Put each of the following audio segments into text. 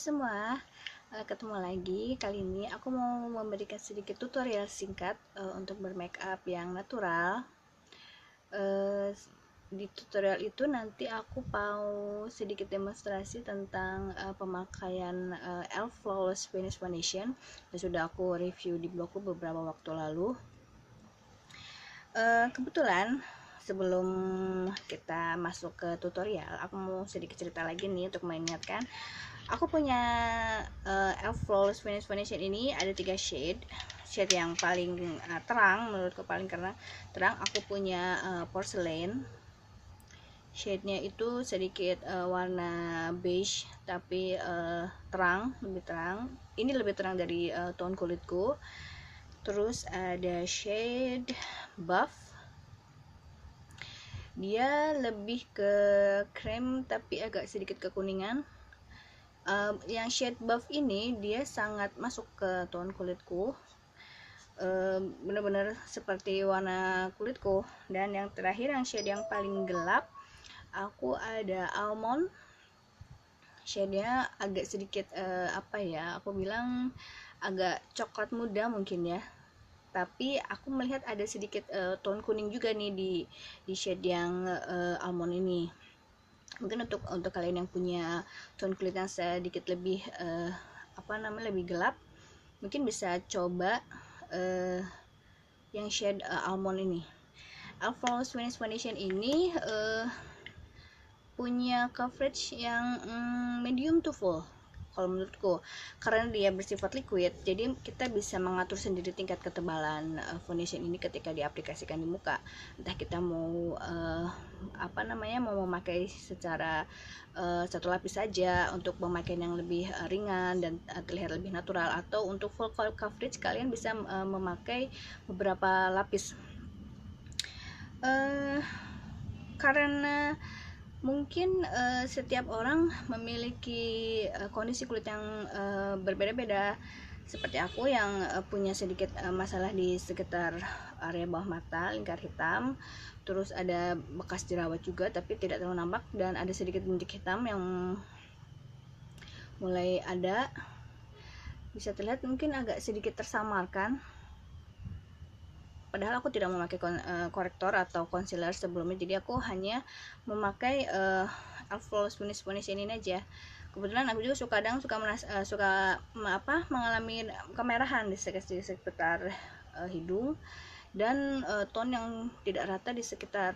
semua, ketemu lagi. Kali ini aku mau memberikan sedikit tutorial singkat untuk bermake up yang natural. Di tutorial itu nanti aku mau sedikit demonstrasi tentang pemakaian e.l.f. Flawless Finish Foundation yang sudah aku review di blogku beberapa waktu lalu. Kebetulan sebelum kita masuk ke tutorial, aku mau sedikit cerita lagi nih untuk mengingatkan. Aku punya e.l.f. Flawless Finish Foundation ini ada 3 shade yang paling terang, menurutku paling terang. Aku punya porcelain, shade-nya itu sedikit warna beige tapi lebih terang. Ini lebih terang dari tone kulitku. Terus ada shade buff, dia lebih ke krem tapi agak sedikit kekuningan. Yang shade buff ini dia sangat masuk ke tone kulitku, benar-benar seperti warna kulitku. Dan yang terakhir, yang shade yang paling gelap, aku ada almond, shade-nya agak sedikit aku bilang agak coklat muda mungkin ya, tapi aku melihat ada sedikit tone kuning juga nih di shade yang almond ini. Mungkin untuk kalian yang punya tone kulit yang sedikit lebih lebih gelap, mungkin bisa coba yang shade almond ini. e.l.f. Flawless Finish Foundation ini punya coverage yang medium to full kalau menurutku, karena dia bersifat liquid, jadi kita bisa mengatur sendiri tingkat ketebalan foundation ini ketika diaplikasikan di muka. Entah kita mau mau memakai secara satu lapis saja untuk pemakaian yang lebih ringan dan terlihat lebih natural, atau untuk full coverage kalian bisa memakai beberapa lapis. Karena mungkin setiap orang memiliki kondisi kulit yang berbeda-beda. Seperti aku yang punya sedikit masalah di sekitar area bawah mata, lingkar hitam, terus ada bekas jerawat juga tapi tidak terlalu nampak, dan ada sedikit bintik hitam yang mulai ada, bisa terlihat mungkin agak sedikit tersamarkan. Padahal aku tidak memakai korektor atau concealer sebelumnya, jadi aku hanya memakai e.l.f. Flawless Finish Foundation ini aja. Kebetulan aku juga suka mengalami kemerahan di sekitar hidung, dan tone yang tidak rata di sekitar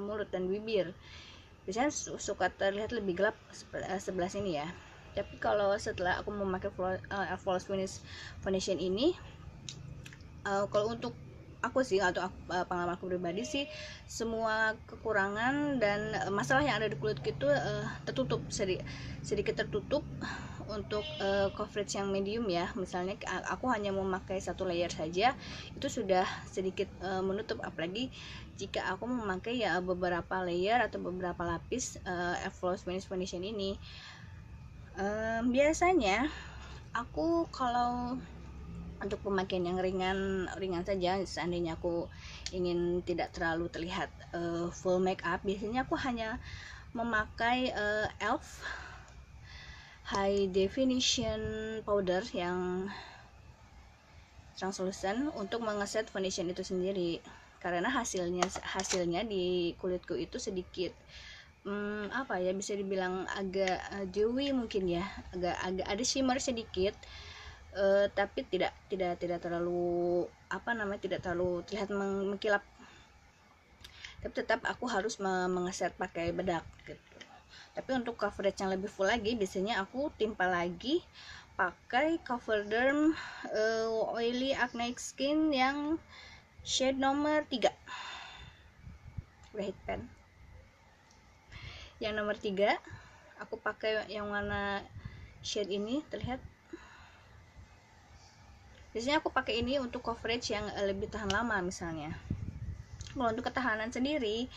mulut dan bibir. Biasanya suka terlihat lebih gelap sebelah sini ya. Tapi kalau setelah aku memakai e.l.f. Flawless Finish Foundation ini, kalau untuk aku sih, atau pengalaman aku pribadi sih, semua kekurangan dan masalah yang ada di kulit itu tertutup, sedikit tertutup. Untuk coverage yang medium ya, misalnya aku hanya memakai satu layer saja, itu sudah sedikit menutup. Apalagi jika aku memakai ya beberapa layer atau beberapa lapis e.l.f. Flawless Finish Foundation ini. Biasanya aku kalau untuk pemakaian yang ringan saja, seandainya aku ingin tidak terlalu terlihat full make up, biasanya aku hanya memakai e.l.f. High Definition Powder yang translucent untuk mengeset foundation itu sendiri. Karena hasilnya di kulitku itu sedikit bisa dibilang agak dewy mungkin ya, agak ada shimmer sedikit. Tapi tidak terlalu tidak terlalu terlihat mengkilap. Tapi tetap aku harus mengeset pakai bedak gitu. Tapi untuk coverage yang lebih full lagi, biasanya aku timpa lagi pakai CoverDerm Oily Acne Skin yang shade nomor 3, White Pen. Yang nomor 3 aku pakai yang warna shade ini, terlihat. Biasanya aku pakai ini untuk coverage yang lebih tahan lama misalnya. Kalau untuk ketahanan sendiri,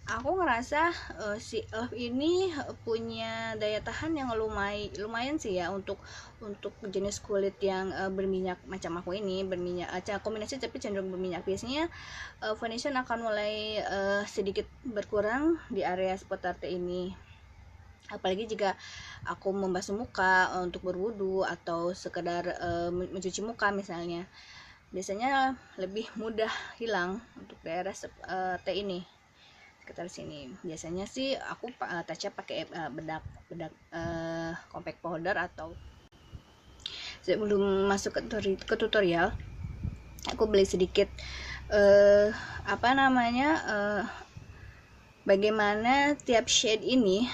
aku ngerasa si e.l.f. ini punya daya tahan yang lumayan sih ya, untuk jenis kulit yang berminyak macam aku ini, berminyak kombinasi tapi cenderung berminyak. Biasanya foundation akan mulai sedikit berkurang di area spot arte ini. apalagi jika aku membasuh muka untuk berwudu atau sekedar mencuci muka misalnya, biasanya lebih mudah hilang untuk daerah T ini, sekitar sini. Biasanya sih aku touch up pakai bedak bedak compact powder. Atau sebelum masuk ke tutorial, aku beli sedikit apa namanya bagaimana tiap shade ini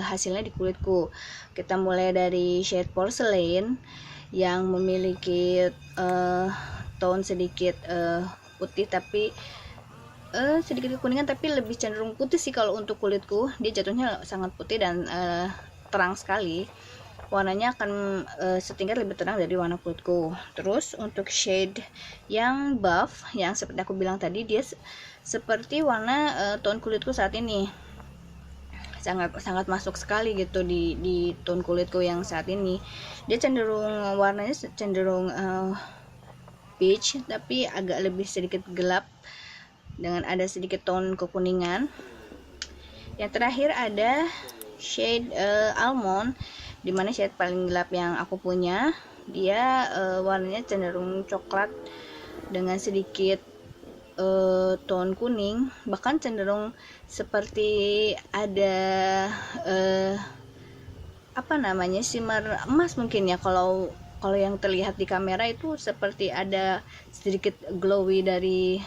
hasilnya di kulitku. Kita mulai dari shade porcelain yang memiliki tone sedikit putih tapi sedikit kekuningan, tapi lebih cenderung putih sih kalau untuk kulitku. Dia jatuhnya sangat putih dan terang sekali. Warnanya akan setingkat lebih terang dari warna kulitku. Terus untuk shade yang buff, yang seperti aku bilang tadi, dia seperti warna tone kulitku saat ini. Sangat masuk sekali gitu di tone kulitku yang saat ini. Dia cenderung warnanya cenderung peach, tapi agak lebih sedikit gelap dengan ada sedikit tone kekuningan. Yang terakhir ada shade almond, dimana shade paling gelap yang aku punya. Dia warnanya cenderung coklat dengan sedikit tone kuning, bahkan cenderung seperti ada apa namanya, shimmer emas mungkin ya. Kalau yang terlihat di kamera itu seperti ada sedikit glowy dari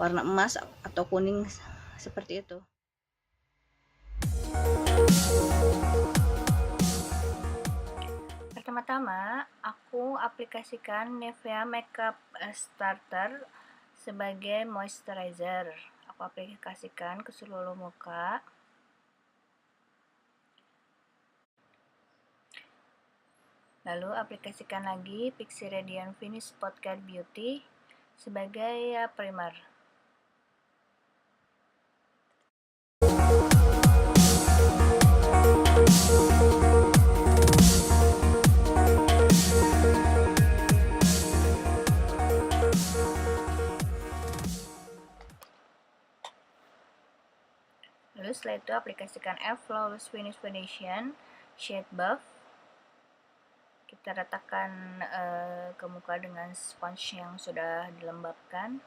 warna emas atau kuning seperti itu. Pertama-tama aku aplikasikan Nivea Makeup Starter sebagai moisturizer. Aku aplikasikan ke seluruh muka. Lalu aplikasikan lagi Pixi Radiant Finish Spot Care Beauty sebagai primer. Lalu setelah itu aplikasikan Elf Flawless Finish Foundation Shade Buff. Kita ratakan ke muka dengan sponge yang sudah dilembabkan.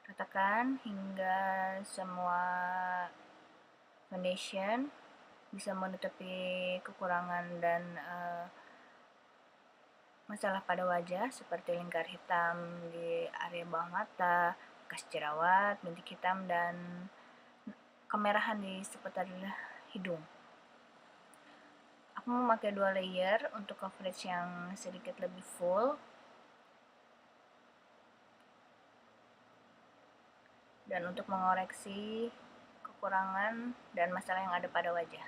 Ratakan hingga semua foundation bisa menutupi kekurangan dan masalah pada wajah seperti lingkar hitam di area bawah mata, bekas jerawat, bintik hitam, dan kemerahan di seputar hidung. Aku memakai 2 layer untuk coverage yang sedikit lebih full. Dan untuk mengoreksi kekurangan dan masalah yang ada pada wajah.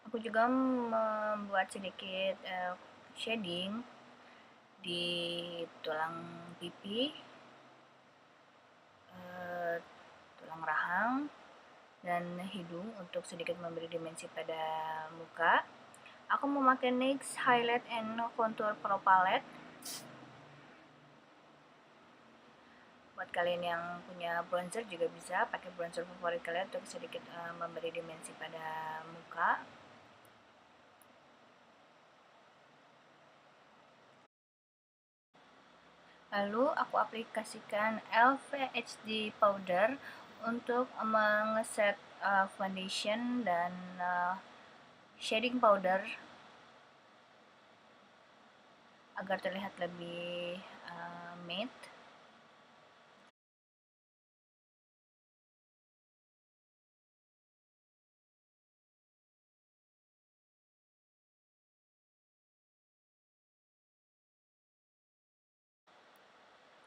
Aku juga membuat sedikit shading di tulang pipi, tulang rahang, dan hidung untuk sedikit memberi dimensi pada muka. Aku memakai NYX Highlight and Contour Pro Palette. Buat kalian yang punya bronzer juga bisa pakai bronzer favorit kalian untuk sedikit memberi dimensi pada muka. Lalu aku aplikasikan Elf HD Powder untuk mengeset foundation dan shading powder agar terlihat lebih matte.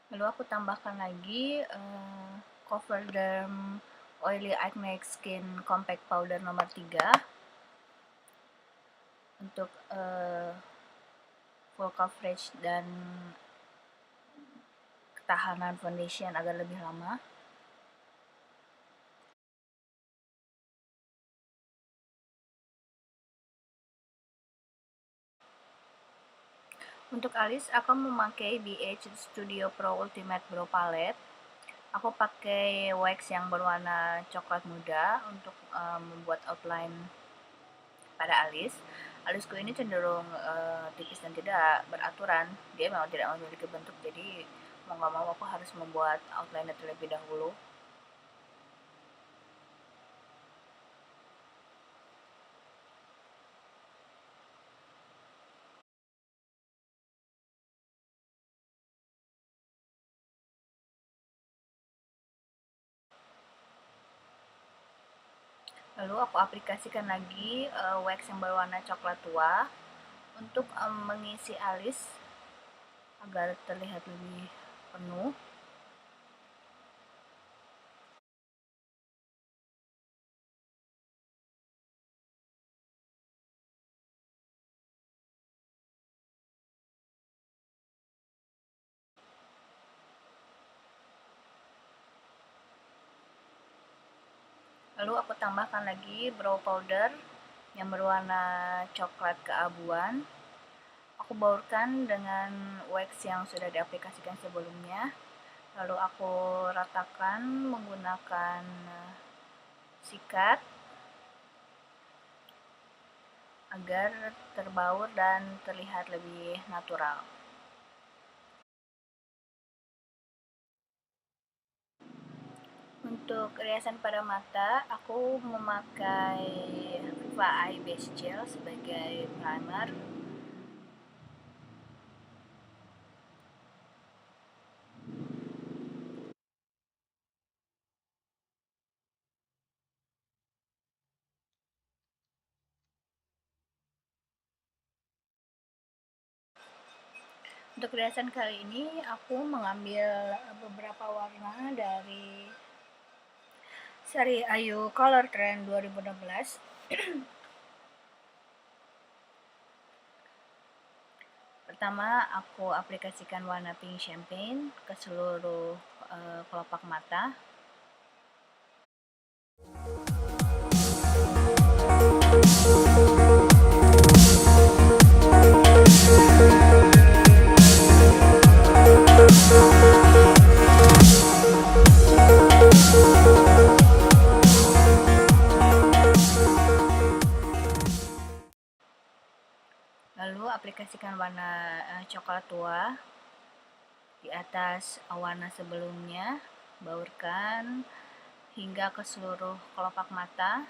Lalu aku tambahkan lagi CoverDerm Oily Acne Skin Compact Powder nomor 3 untuk full coverage dan ketahanan foundation agar lebih lama. Untuk alis, aku memakai BH Studio Pro Ultimate Brow Palette. Aku pakai wax yang berwarna coklat muda untuk membuat outline pada alis. Alisku ini cenderung tipis dan tidak beraturan. Dia memang tidak memiliki bentuk, jadi mau nggak mau aku harus membuat outline terlebih dahulu. Lalu aku aplikasikan lagi wax yang berwarna coklat tua untuk mengisi alis agar terlihat lebih penuh. Lalu aku tambahkan lagi brow powder yang berwarna coklat keabuan. Aku baurkan dengan wax yang sudah diaplikasikan sebelumnya. Lalu aku ratakan menggunakan sikat agar terbaur dan terlihat lebih natural. Untuk riasan pada mata, aku memakai Viva Eye Base Gel sebagai primer. Untuk riasan kali ini, aku mengambil beberapa warna dari seri Ayu Color Trend 2016. Pertama, aku aplikasikan warna pink champagne ke seluruh kelopak mata. Lalu aplikasikan warna coklat tua di atas warna sebelumnya, baurkan hingga ke seluruh kelopak mata.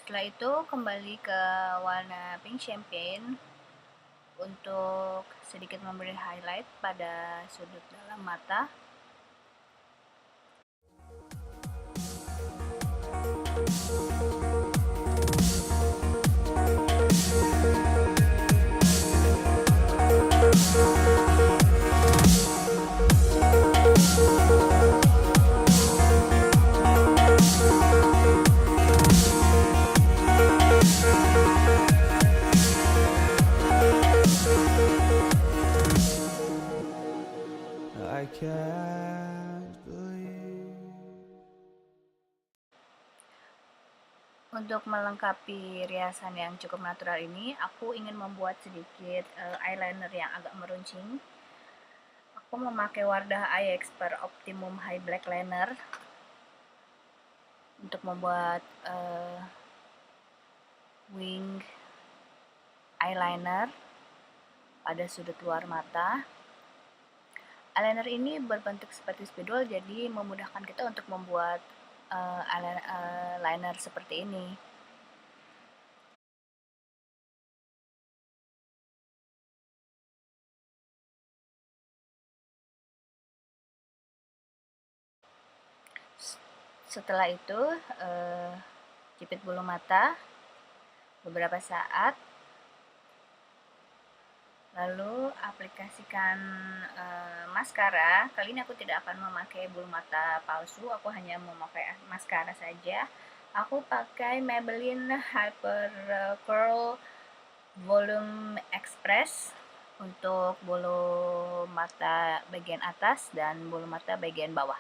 Setelah itu kembali ke warna pink champagne untuk sedikit memberi highlight pada sudut dalam mata. Untuk melengkapi riasan yang cukup natural ini, aku ingin membuat sedikit eyeliner yang agak meruncing. Aku memakai Wardah Eye Expert Optimum High Black Liner untuk membuat wing eyeliner pada sudut luar mata. Eyeliner ini berbentuk seperti spidol, jadi memudahkan kita untuk membuat eyeliner seperti ini. Setelah itu jepit bulu mata beberapa saat, lalu aplikasikan maskara. Kali ini aku tidak akan memakai bulu mata palsu, aku hanya memakai maskara saja. Aku pakai Maybelline Hyper Curl Volume Express untuk bulu mata bagian atas dan bulu mata bagian bawah.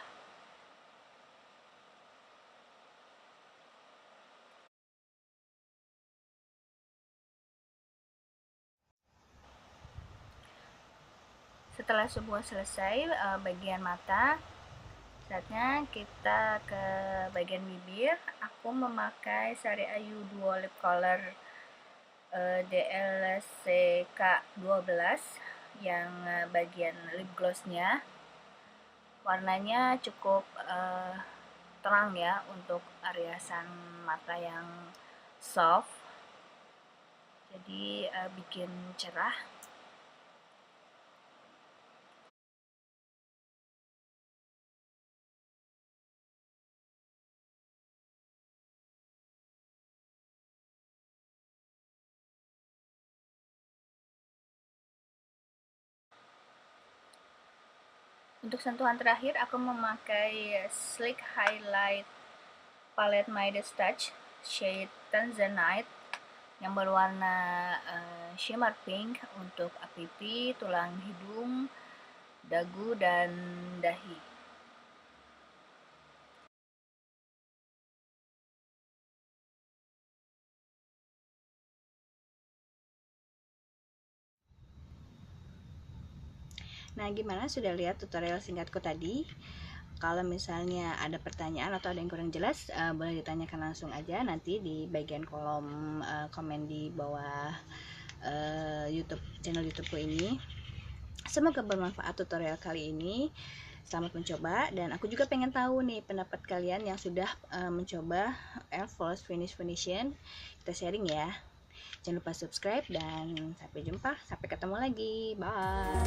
Setelah semua selesai bagian mata, saatnya kita ke bagian bibir. Aku memakai Sari Ayu Duo Lip Color DLCK 12 yang bagian lip glossnya. Warnanya cukup terang ya untuk riasan mata yang soft, jadi bikin cerah. Untuk sentuhan terakhir, aku memakai Sleek Highlight Palette Midas Touch shade Tanzanite yang berwarna shimmer pink untuk pipi, tulang hidung, dagu, dan dahi. Nah, gimana? Sudah lihat tutorial singkatku tadi? Kalau misalnya ada pertanyaan atau ada yang kurang jelas, boleh ditanyakan langsung aja nanti di bagian kolom komen di bawah channel YouTubeku ini. Semoga bermanfaat tutorial kali ini. Selamat mencoba, dan aku juga pengen tahu nih pendapat kalian yang sudah mencoba Elf Flawless Finish Foundation. Kita sharing ya. Jangan lupa subscribe, dan sampai jumpa, sampai ketemu lagi. Bye.